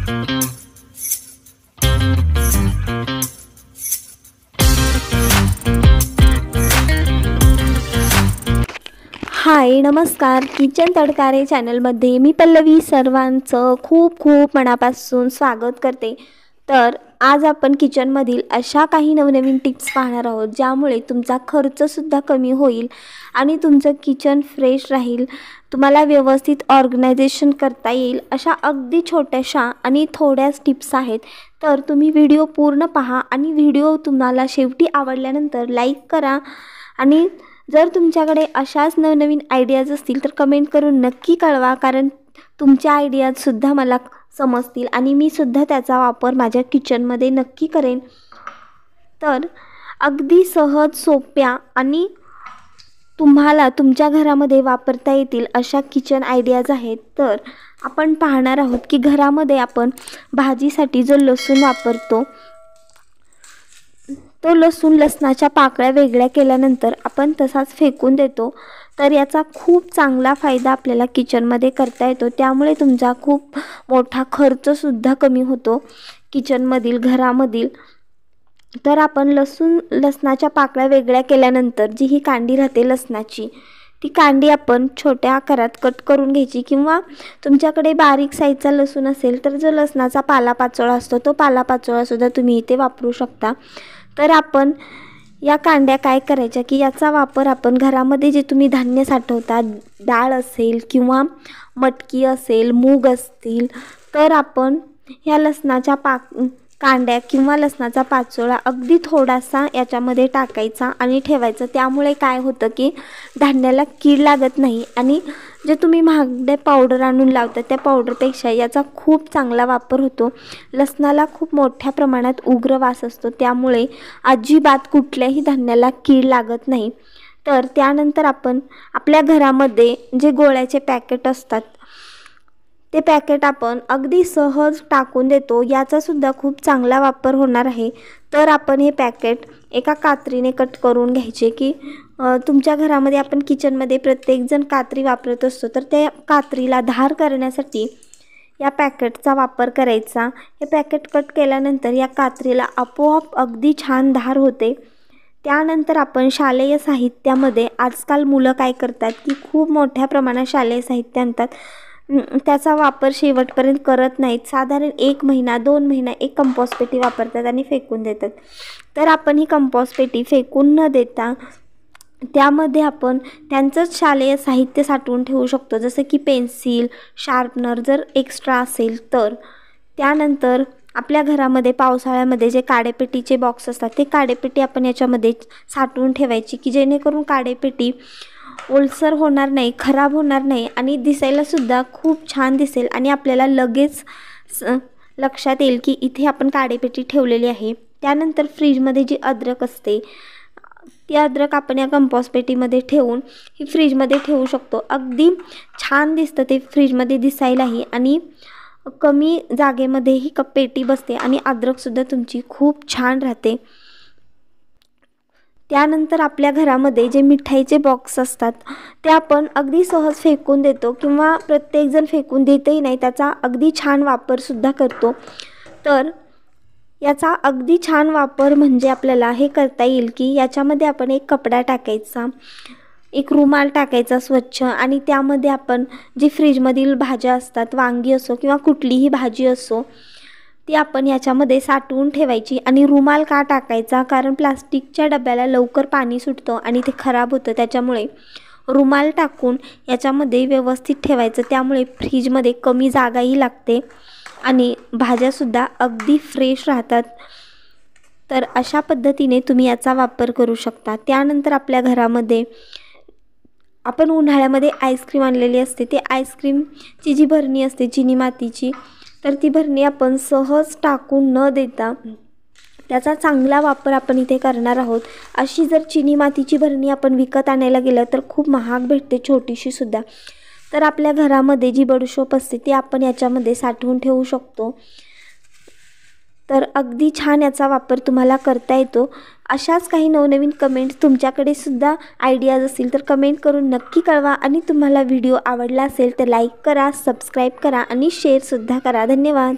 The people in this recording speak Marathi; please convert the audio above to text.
हाय नमस्कार, किचन तडकारे चॅनलमध्ये मी पल्लवी सर्वांचं खूप खूप मनापासून स्वागत करते। तर आज आपण किचनमधील अशा काही नवनवीन टिप्स पाहणार आहोत ज्यामुळे तुमचा खर्चसुद्धा कमी होईल आणि तुमचं किचन फ्रेश राहील, तुम्हाला व्यवस्थित ऑर्गनायझेशन करता येईल। अशा अगदी छोट्याशा आणि थोड्याच टिप्स आहेत, तर तुम्ही व्हिडिओ पूर्ण पहा आणि व्हिडिओ तुम्हाला शेवटी आवडल्यानंतर लाईक करा। आणि जर तुमच्याकडे अशाच नवनवीन आयडियाज असतील तर कमेंट करून नक्की कळवा, कारण तुमच्या आयडियाजसुद्धा मला समजतील आणि मी सुद्धा त्याचा वापर माझ्या किचनमध्ये नक्की करेन। तर अगदी सहज सोप्या आणि तुम्हाला तुमच्या घरामध्ये वापरता येतील अशा किचन आयडियाज आहेत। तर आपण पाहणार आहोत की घरामध्ये आपण भाजीसाठी जो लसूण वापरतो तो लसणाच्या पाकळ्या वेगळ्या केल्यानंतर आपण तसाच फेकून देतो, तर याचा खूप चांगला फायदा आपल्याला किचनमध्ये करता येतो। त्यामुळे तुमचा खूप मोठा खर्चसुद्धा कमी होतो किचनमधील घरामधील। तर आपण लसणाच्या पाकळ्या वेगळ्या केल्यानंतर जी ही कांडी राहते लसणाची, ती कांडी आपण छोट्या आकारात कट करून घ्यायची, किंवा तुमच्याकडे बारीक साईजचा लसूण असेल तर जो लसणाचा पालापाचोळा असतो तो पालापाचोळासुद्धा तुम्ही इथे वापरू शकता। तर आपण या कांड्या काय करायच्या की याचा वापर आपण घरामध्ये जे तुम्ही धान्य साठवता, डाळ असेल किंवा मटकी असेल, मूग असतील, तर आपण ह्या लसणाच्या कांड्या किंवा लसणाचा पाचोळा अगदी थोडासा याच्यामध्ये टाकायचा आणि ठेवायचं। त्यामुळे काय होतं की धान्याला कीड लागत नाही आणि जे तुम्ही महागडे पावडर आणून लावता त्या पावडरपेक्षा याचा खूप चांगला वापर होतो। लसणाला खूप मोठ्या प्रमाणात उग्र वास असतो, त्यामुळे अजिबात कुठल्याही धान्याला कीड लागत नाही। तर त्यानंतर आपण आपल्या घरामध्ये जे गोळ्याचे पॅकेट असतात ते पॅकेट आपण अगदी सहज टाकून देतो, याचा सुद्धा खूप चांगला वापर होणार आहे। तर आपण हे पॅकेट एका कात्रीने कट करून घ्यायचे की तुमच्या घरामध्ये आपण किचनमध्ये प्रत्येकजण कात्री वापरत असतो, तर त्या कात्रीला धार करण्यासाठी या पॅकेटचा वापर करायचा। हे पॅकेट कट केल्यानंतर या कात्रीला आपोआप अगदी छान धार होते। त्यानंतर आपण शालेय साहित्यामध्ये आजकाल मुलं काय करतात की खूप मोठ्या प्रमाणात शालेय साहित्य आणतात, त्याचा वापर शेवटपर्यंत करत नाहीत। साधारण 1 महिना 2 महिना एक कंपोस्ट पेटी वापरतात आणि फेकून देतात। तर आपण ही कंपोस्ट पेटी फेकून न देता त्यामध्ये आपण त्यांचंच शालेय साहित्य साठवून ठेवू शकतो, जसं की पेन्सिल, शार्पनर जर एक्स्ट्रा असेल तर। त्यानंतर आपल्या घरामध्ये पावसाळ्यामध्ये जे काडेपेटीचे बॉक्स असतात ते काडेपेटी आपण याच्यामध्ये साठवून ठेवायची, की जेणेकरून काडेपेटी ओलसर होणार नाही, खराब होणार नाही आणि दिसायलासुद्धा खूप छान दिसेल आणि आपल्याला लगेच लक्षात येईल की इथे आपण काडेपेटी ठेवलेली आहे। त्यानंतर फ्रीजमध्ये जी अद्रक असते ती अद्रक आपण या कंपोस्ट पेटीमध्ये ठेवून ही फ्रीजमध्ये ठेवू शकतो। अगदी छान दिसतं ते फ्रीजमध्ये दिसायलाही आणि कमी जागेमध्ये ही पेटी बसते आणि अद्रकसुद्धा तुमची खूप छान राहते। त्यानंतर आपल्या घरामध्ये जे मिठाईचे बॉक्स असतात ते आपण अगदी सहज फेकून देतो, किंवा प्रत्येकजण फेकून देतही नाही, त्याचा अगदी छान वापरसुद्धा करतो। तर याचा अगदी छान वापर म्हणजे आपल्याला हे करता येईल की याच्यामध्ये आपण एक कपडा टाकायचा, एक रुमाल टाकायचा स्वच्छ, आणि त्यामध्ये आपण जी फ्रीजमधील भाज्या असतात, वांगी असो किंवा कुठलीही भाजी असो, ती आपण याच्यामध्ये साठवून ठेवायची। आणि रुमाल का टाकायचा, कारण प्लास्टिकच्या डब्याला लवकर पाणी सुटतं आणि ते खराब होतं, त्याच्यामुळे रुमाल टाकून याच्यामध्ये व्यवस्थित ठेवायचं। त्यामुळे फ्रीजमध्ये कमी जागाही लागते आणि भाज्यासुद्धा अगदी फ्रेश राहतात। तर अशा पद्धतीने तुम्ही याचा वापर करू शकता। त्यानंतर आपल्या घरामध्ये आपण उन्हाळ्यामध्ये आईस्क्रीम आणलेली असते, ते आईस्क्रीमची जी भरणी असते चिनी मातीची, तर ती भरणी आपण सहज टाकून न देता त्याचा चांगला वापर आपण इथे करणार आहोत। अशी जर चिनी मातीची भरणी आपण विकत आणायला गेलं तर खूप महाग भेटते, छोटीशी सुद्धा। तर आपल्या घरामध्ये जी बडीशोप असते ती आपण याच्यामध्ये साठवून ठेवू शकतो। तर अगदी छान याचा वापर तुम्हाला करता येतो। अशाच काही नवनवीन कमेंट्स तुमच्याकडे सुद्धा आयडियाज असतील तर कमेंट करून नक्की कळवा, आणि तुम्हाला व्हिडिओ आवडला असेल तर लाईक करा, सबस्क्राईब करा आणि शेअरसुद्धा करा। धन्यवाद।